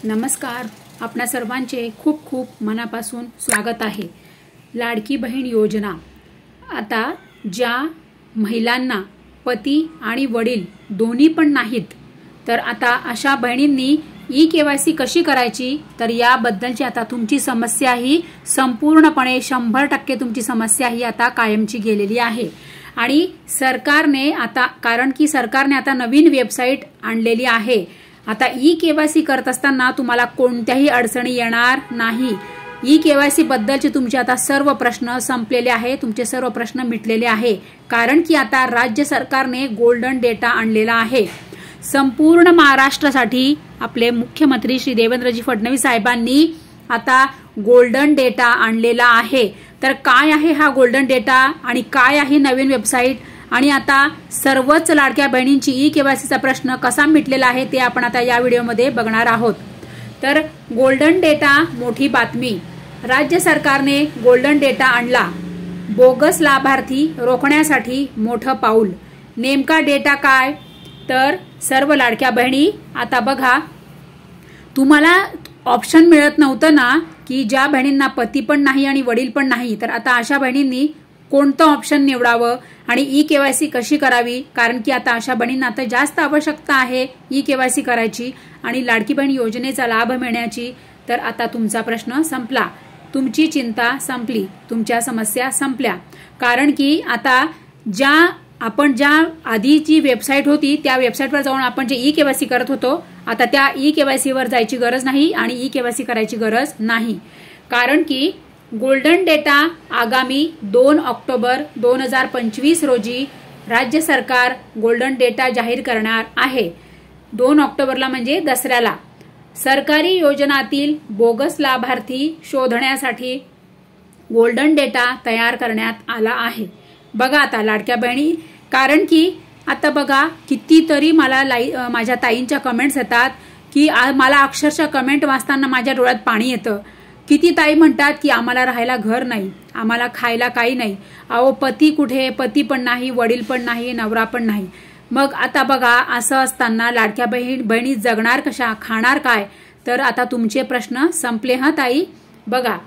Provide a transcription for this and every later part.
नमस्कार. आपणा सर्वांचे खूप खूप मनापासून स्वागत आहे. लाडकी बहीण योजना आता ज्या महिलांना पती आणि वडील दोन्ही पण नाहीत, तर आता अशा बहिणींनी ई-केवायसी कशी करायची, तर याबद्दलची आता तुमची समस्या ही संपूर्णपणे 100% तुमची समस्या ही आता कायमची गेलेली आहे. आणि सरकारने आता कारण की सरकारने आता नवीन वेबसाईट आणलेली आहे. आता ई-केवायसी करत असताना तुम्हाला कोणत्याही अडचणी येणार नाही. ई-केवायसी बद्दलचे तुमचे आता सर्व प्रश्न संपलेले आहे, तुमचे सर्व प्रश्न मिटलेले आहे. कारण की आता राज्य सरकारने गोल्डन डेटा आणलेला आहे. संपूर्ण महाराष्ट्रासाठी आपले मुख्यमंत्री श्री देवेंद्रजी फडणवीस साहेबांनी आता गोल्डन डेटा आणलेला आहे. तर काय आहे हा गोल्डन डेटा आणि काय आहे नवीन वेबसाईट आणि आता सर्वच लाडक्या बहिणींची ई-केवायसीचा प्रश्न कसा मिटलेला आहे ते आपण आता या व्हिडिओमध्ये बघणार आहोत. तर गोल्डन डेटा मोठी बातमी. राज्य सरकारने गोल्डन डेटा आणला. बोगस लाभार्थी रोखण्यासाठी मोठं पाऊल. नेमका डेटा काय, तर सर्व लाडक्या बहिणी आता बघा, तुम्हाला ऑप्शन मिळत नव्हतं ना की ज्या बहिणींना पती पण नाही आणि वडील पण नाही, तर आता अशा बहिणींनी कोणतं ऑप्शन निवडावं आणि ई-केवायसी कशी करावी. कारण की आता अशा बहिणींना आता जास्त आवश्यकता आहे ई-केवायसी करायची आणि लाडकी बहीण योजनेचा लाभ मिळण्याची. तर आता तुमचा प्रश्न संपला, तुमची चिंता संपली, तुमच्या समस्या संपल्या. कारण की आता ज्या आधीची वेबसाईट होती त्या वेबसाईटवर जाऊन आपण जे ई-केवायसी करत होतो, आता त्या ई-केवायसीवर जायची गरज नाही आणि ई-केवायसी करायची गरज नाही. कारण की गोल्डन डेटा आगामी 2 ऑक्टोबर 2025 रोजी राज्य सरकार गोल्डन डेटा जाहीर करणार आहे. 2 ऑक्टोबरला म्हणजे दसऱ्याला. सरकारी योजनातील बोगस लाभार्थी शोधण्यासाठी गोल्डन डेटा तयार करण्यात आला आहे. बघा आता लाडक्या बहिणी, कारण की आता बघा कितीतरी मला माझ्या ताईंच्या कमेंट्स येतात की मला अक्षरशः कमेंट वाचताना माझ्या डोळ्यात पाणी येतं. किती ताई म्हणतात की आम्हाला राहायला घर नाही, आम्हाला खायला काही नाही, अहो पती कुठे, पती पण नाही, वडील पण नाही, नवरा पण नाही. मग आता बघा असं असताना लाडक्या बहिणी जगणार कशा, खाणार काय. तर आता तुमचे प्रश्न संपले हा ताई. बघा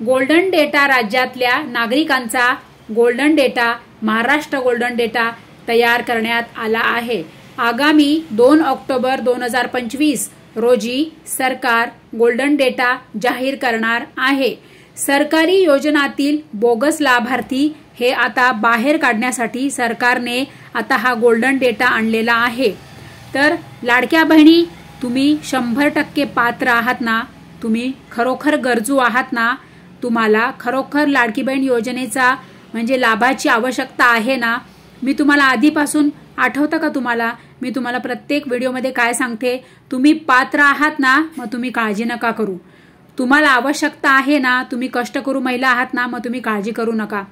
गोल्डन डेटा राज्यातल्या नागरिकांचा golden data Maharashtra golden data तयार करण्यात आला आहे. आगामी 2 ऑक्टोबर 2025 रोजी सरकार गोल्डन डेटा जाहीर करणार आहे. सरकारी योजनातील बोगस लाभार्थी हे आता बाहेर काढण्यासाठी सरकारने आता हा गोल्डन डेटा आणलेला आहे. तर लाडक्या बहिणी, तुम्ही 100% पात्र आहात ना, तुम्ही खरोखर गरजू आहात ना, तुम्हाला खरोखर लाडकी बहीण योजनेचा म्हणजे लाभाची आवश्यकता आहे ना. मी तुम्हाला आधीपासून आठवतं का तुम्हाला, मी तुम्हाला प्रत्येक व्हिडिओमध्ये काय सांगते, तुम्ही पात्र आहात ना, मग तुम्ही काळजी नका करू. तुम्हाला आवश्यकता आहे ना, तुम्ही कष्ट करू महिला आहात ना, मग तुम्ही काळजी करू नका.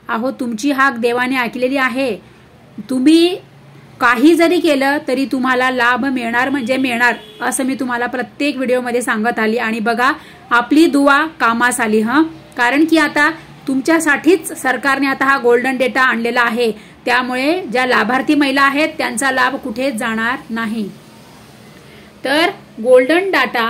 अहो तुमची हाक देवाने ऐकलेली आहे. तुम्ही काही जरी केलं तरी तुम्हाला लाभ मिळणार म्हणजे मिळणार, असं मी तुम्हाला प्रत्येक व्हिडिओमध्ये सांगत आली. आणि बघा आपली दुआ कामास आली हं. कारण की आता तुमच्यासाठीच सरकारने आता हा गोल्डन डेटा आणलेला आहे. त्यामुळे ज्या लाभार्थी महिला आहेत त्यांचा लाभ कुठेच जाणार नाही. तर गोल्डन डाटा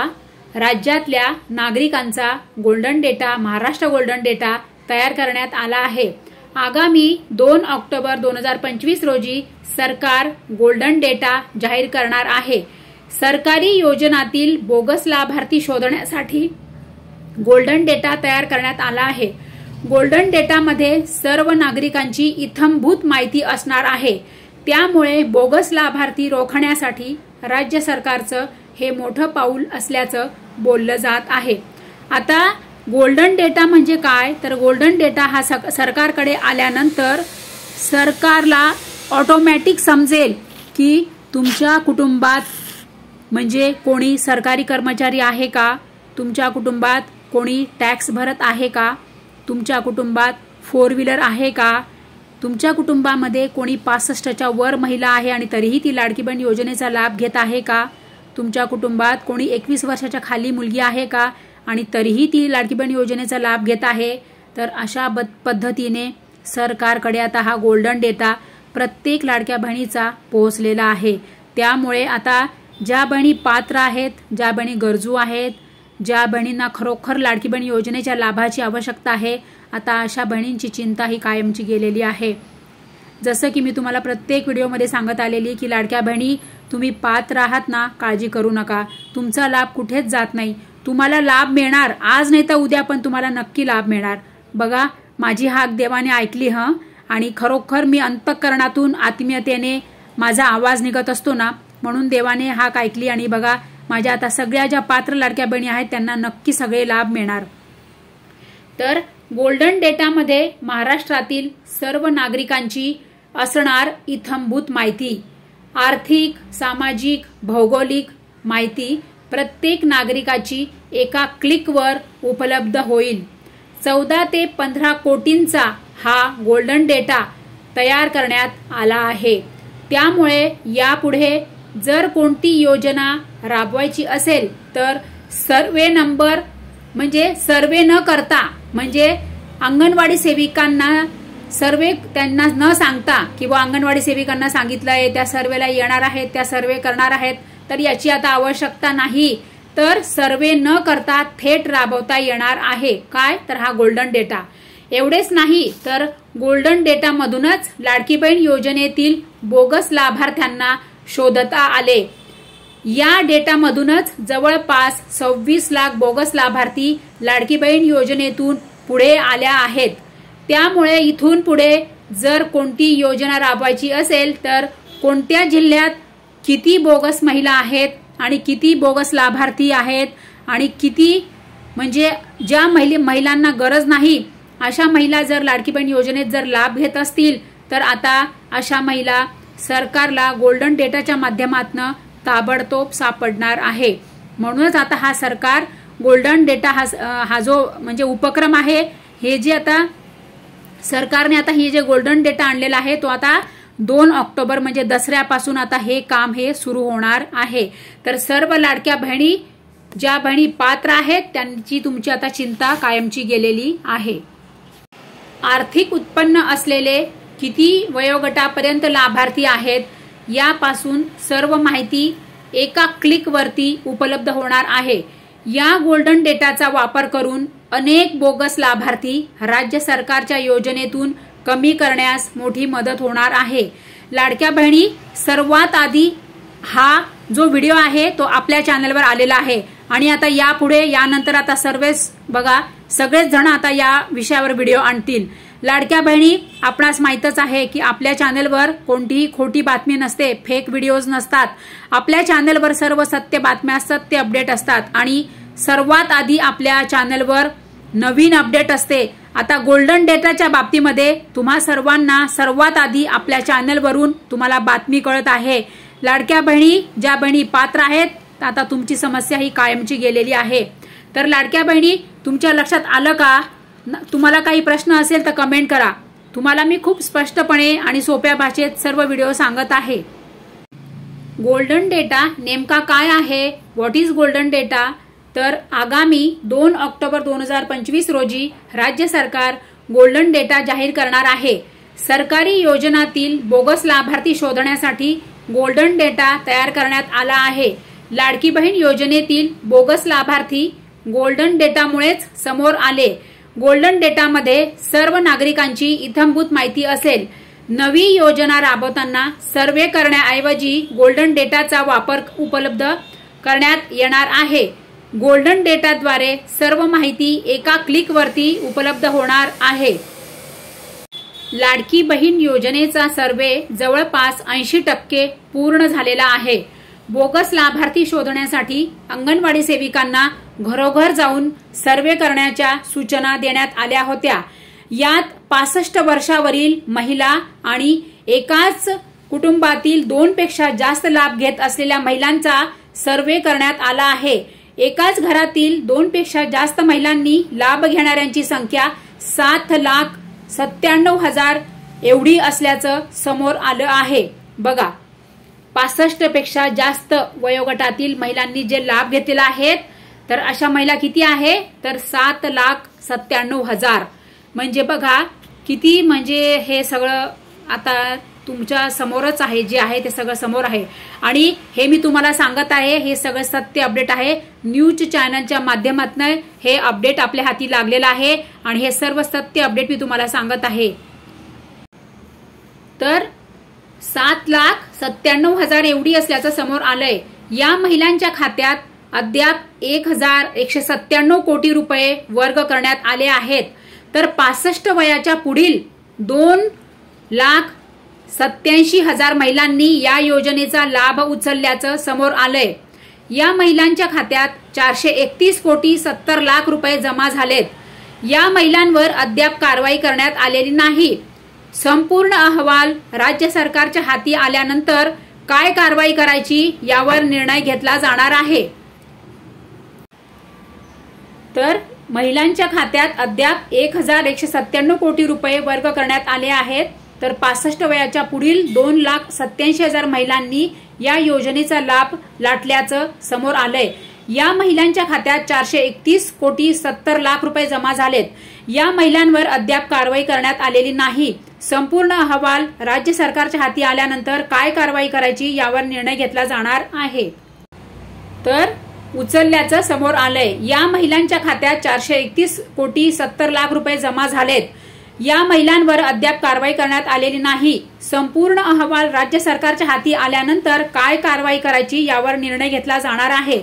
राज्यातल्या नागरिकांचा golden data Maharashtra golden data तयार करण्यात आला आहे. आगामी 2 ऑक्टोबर 2025 रोजी सरकार गोल्डन डेटा जाहीर करणार आहे. सरकारी योजनातील बोगस लाभार्थी शोधण्यासाठी गोल्डन डेटा तयार करण्यात आला आहे. गोल्डन डेटामध्ये सर्व नागरिकांची इत्थंभूत माहिती असणार आहे. त्यामुळे बोगस लाभार्थी रोखण्यासाठी राज्य सरकारचं हे मोठं पाऊल असल्याचं बोललं जात आहे. आता गोल्डन डेटा म्हणजे काय, तर गोल्डन डेटा हा सरकारकडे आल्यानंतर सरकारला ऑटोमॅटिक समजेल की तुमच्या कुटुंबात म्हणजे कोणी सरकारी कर्मचारी आहे का, तुमच्या कुटुंबात कोणी टॅक्स भरत आहे का, तुमच्या कुटुंबात 4 व्हीलर आहे का, तुमच्या कुटुंबामध्ये कोणी 65च्या वर महिला आहे आणि तरीही ती लाडकी बहीण योजनेचा लाभ घेत आहे का, तुमच्या कुटुंबात कोणी 21 वर्षाच्या खाली मुलगी आहे का आणि तरीही ती लाडकी बहीण योजनेचा लाभ घेत आहे. तर अशा पद्धतीने सरकारकडे आता हा गोल्डन डेटा प्रत्येक लाडक्या बहिणीचा पोहोचलेला आहे. त्यामुळे आता ज्या बहिणी पात्र आहेत, ज्या बहिणी गरजू आहेत, ज्या बहिणींना खरोखर लाडकी बहीण योजनेच्या लाभाची आवश्यकता आहे, आता अशा बहिणींची चिंता ही कायमची गेलेली आहे। जसं की मी तुम्हाला प्रत्येक व्हिडिओमध्ये सांगत आलेली की लाडक्या बहिणी तुम्ही पात्र आहात ना, काळजी करू नका, तुमचा लाभ कुठेच जात नाही, तुम्हाला लाभ मिळणार, आज नाही तर उद्या पण तुम्हाला नक्की लाभ मिळणार। बघा माझी हाक देवाने ऐकली आणि खरोखर मी अंतःकरणातून आत्मीयतेने माझा आवाज निघत असतो ना, म्हणून देवाने हाक ऐकली आणि बघा माझ्या आता सगळ्या ज्या पात्र लाडक्या बहिणी आहेत त्यांना नक्की सगळे लाभ मिळणार। तर गोल्डन डेटामध्ये महाराष्ट्रातील सर्व नागरिकांची असणार इत्थंभूत माहिती, आर्थिक, सामाजिक, भौगोलिक माहिती प्रत्येक नागरिकाची एका क्लिकवर उपलब्ध होईल। 14 ते 15 कोटींचा हा गोल्डन डेटा तयार करण्यात आला आहे। त्यामुळे यापुढे जर कोणती योजना राबवायची असेल तर सर्वे नंबर म्हणजे सर्वे न करता, म्हणजे अंगणवाडी सेविकांना सर्वे त्यांना न सांगता किंवा अंगणवाडी सेविकांना सांगितलंय त्या सर्वेला येणार आहेत, त्या सर्वे करणार आहेत, तर याची आता आवश्यकता नाही, तर सर्वे न करता थेट राबवता येणार आहे। काय तर हा गोल्डन डेटा। एवढेच नाही तर गोल्डन डेटामधूनच लाडकी बहीण योजनेतील बोगस लाभार्थ्यांना शोधता आले। या डेटामधूनच जवळपास 26 लाख बोगस लाभार्थी लाडकी बहीण योजनेतून पुढे आल्या आहेत। त्यामुळे इथून पुढे जर कोणती योजना राबवायची असेल तर कोणत्या जिल्ह्यात किती बोगस महिला आहेत आणि किती बोगस लाभार्थी आहेत आणि किती म्हणजे ज्या महिलांना गरज नाही अशा महिला जर लाडकी बहीण योजनेत जर लाभ घेत असतील तर आता अशा महिला सरकारला गोल्डन डेटाच्या माध्यमातून ताबडतोब सापडणार आहे। म्हणूनच आता हा सरकार गोल्डन डेटा हा जो म्हणजे उपक्रम आहे, हे जे आता सरकारने आता हे जे गोल्डन डेटा आणलेला आहे तो आता 2 ऑक्टोबर म्हणजे दसऱ्यापासून आता हे काम हे सुरू होणार आहे। तर सर्व लाडक्या बहिणी ज्या बहिणी पात्र आहेत त्यांची तुमची आता चिंता कायमची गेलेली आहे। आर्थिक उत्पन्न असलेले किती वयोगटापर्यंत लाभार्थी आहेत यापासून सर्व माहिती एका क्लिकवरती उपलब्ध होणार आहे। या गोल्डन डेटाचा वापर करून अनेक बोगस लाभार्थी राज्य सरकारच्या योजनेतून कमी करण्यास मोठी मदत होणार आहे। लाडक्या बहिणी सर्वात आधी हा जो व्हिडिओ आहे तो आपल्या चॅनलवर आलेला आहे आणि आता यापुढे यानंतर आता सर्वच बघा सगळेच जण आता या विषयावर व्हिडिओ आणतील। लाडक्या बहिणी आपणास माहीतच आहे की आपल्या चॅनलवर कोणतीही खोटी बातमी नसते, फेक व्हिडिओज नसतात। आपल्या चॅनलवर सर्व सत्य बातम्या, सत्य अपडेट असतात आणि सर्वात आधी आपल्या चॅनलवर नवीन अपडेट असते। आता गोल्डन डेटाच्या बाबतीमध्ये तुम्हा सर्वांना सर्वात आधी आपल्या चॅनलवरून तुम्हाला बातमी कळत आहे। लाडक्या बहिणी ज्या बहिणी पात्र आहेत आता तुमची समस्या ही कायमची गेलेली आहे। तर लाडक्या बहिणी तुमच्या लक्षात आलं का? तुम्हाला काही प्रश्न असेल तर कमेंट करा, तुम्हाला मी खूप स्पष्टपणे आणि सोप्या भाषेत सर्व व्हिडिओ सांगत आहे। गोल्डन डेटा नेमका काय आहे, व्हॉट इज गोल्डन डेटा? तर आगामी 2 ऑक्टोबर 2025 रोजी राज्य सरकार गोल्डन डेटा जाहीर करणार आहे। सरकारी योजनातील बोगस लाभार्थी शोधण्यासाठी गोल्डन डेटा तयार करण्यात आला आहे। लाडकी बहीण योजनेतील बोगस लाभार्थी गोल्डन डेटामुळेच समोर आले। गोल्डन डेटामध्ये सर्व नागरिकांची इत्थंभूत माहिती असेल। नवी योजना राबवताना सर्वे करण्याऐवजी गोल्डन डेटाचा वापर उपलब्ध करण्यात येणार आहे। गोल्डन डेटाद्वारे सर्व माहिती एका क्लिकवरती उपलब्ध होणार आहे। लाडकी बहीण योजनेचा सर्वे जवळपास 80% पूर्ण झालेला आहे। बोगस लाभार्थी शोधण्यासाठी अंगणवाडी सेविकांना घरोघर जाऊन सर्वे करण्याच्या सूचना देण्यात आल्या होत्या। यात 65 वर्षावरील महिला आणि एकाच कुटुंबातील 2 पेक्षा जास्त लाभ घेत असलेल्या महिलांचा सर्वे करण्यात आला आहे। एकाच घरातील 2 पेक्षा जास्त महिलांनी लाभ घेणाऱ्यांची संख्या 7,97,000 एवढी असल्याचं समोर आलं आहे। बघा 65 पेक्षा जास्त वयोगटातील महिलांनी जे लाभ घेतलेला आहेत तर अशा महिला किती आहे तर 7,97,000। म्हणजे बघा किती म्हणजे हे सगळं आता तुमच्या समोरच आहे, जे आहे ते सगळं समोर आहे आणि हे मी तुम्हाला सांगत आहे, हे सगळं सत्य अपडेट आहे। न्यूज चॅनलच्या माध्यमातून हे अपडेट आपल्या हाती लागलेलं आहे आणि हे सर्व सत्य अपडेट मी तुम्हाला सांगत आहे। तर 7,97,000 एवढी असल्याचं समोर आलंय। या महिलांच्या खात्यात अद्याप 1,197 कोटी रुपये वर्ग करण्यात आले आहेत। तर 65 वयाच्या पुढील 2,87,000 महिलांनी या योजनेचा लाभ उचलल्याचं समोर आलंय। या महिलांच्या खात्यात 431 कोटी 70 लाख रुपये जमा झालेत। या महिलांवर अद्याप कारवाई करण्यात आलेली नाही। संपूर्ण अहवाल राज्य सरकारच्या हाती आल्यानंतर काय कारवाई करायची यावर निर्णय घेतला जाणार आहे। तर महिलांच्या खात्यात अद्याप 1,197 कोटी रुपये वर्ग करण्यात आले आहेत। तर 65 वयाच्या पुढील 2,87,000 महिलांनी या योजनेचा लाभ लाटल्याचं समोर आलंय। या महिलांच्या खात्यात 431 कोटी 70 लाख रुपये जमा झालेत। या महिलांवर अद्याप कारवाई करण्यात आलेली नाही। संपूर्ण अहवाल राज्य सरकारच्या हाती आल्यानंतर काय कारवाई करायची यावर निर्णय घेतला जाणार आहे। तर उचलल्याचं समोर आलंय। या महिलांच्या खात्यात 431 कोटी 70 लाख रुपये जमा झालेत। या महिलांवर अद्याप कारवाई करण्यात आलेली नाही। संपूर्ण अहवाल राज्य सरकारच्या हाती आल्यानंतर काय कारवाई करायची यावर निर्णय घेतला जाणार आहे।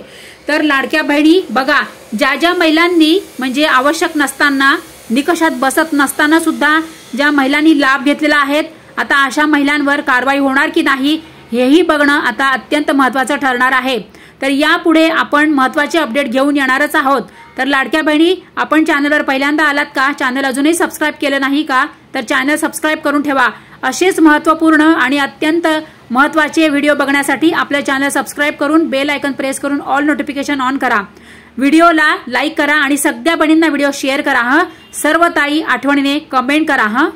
तर लाडक्या बहिणी बघा, ज्या महिलांनी म्हणजे आवश्यक नसताना, निकषात बसत नसताना सुद्धा ज्या महिलांनी लाभ घेतलेला आहे, आता अशा महिलांवर कारवाई होणार की नाही हेही बघणं आता अत्यंत महत्त्वाचं ठरणार आहे। तर यापुढे आपण महत्त्वाचे अपडेट घेऊन येणारच आहोत। तर लाडक्या बहिणी, आपण चॅनलवर पहिल्यांदा आलात का, चॅनल अजूनही सबस्क्राईब केलं नाही का, तर चॅनल सबस्क्राईब करून ठेवा। असेच महत्त्वपूर्ण आणि अत्यंत महत्त्वाचे व्हिडिओ बघण्यासाठी आपलं चॅनल सबस्क्राईब करून बेल आयकॉन प्रेस करून ऑल नोटिफिकेशन ऑन करा। व्हिडिओला लाईक करा आणि सगळ्या बहिणींना व्हिडिओ शेअर करा। सर्व ताई आठवणीने कमेंट करा।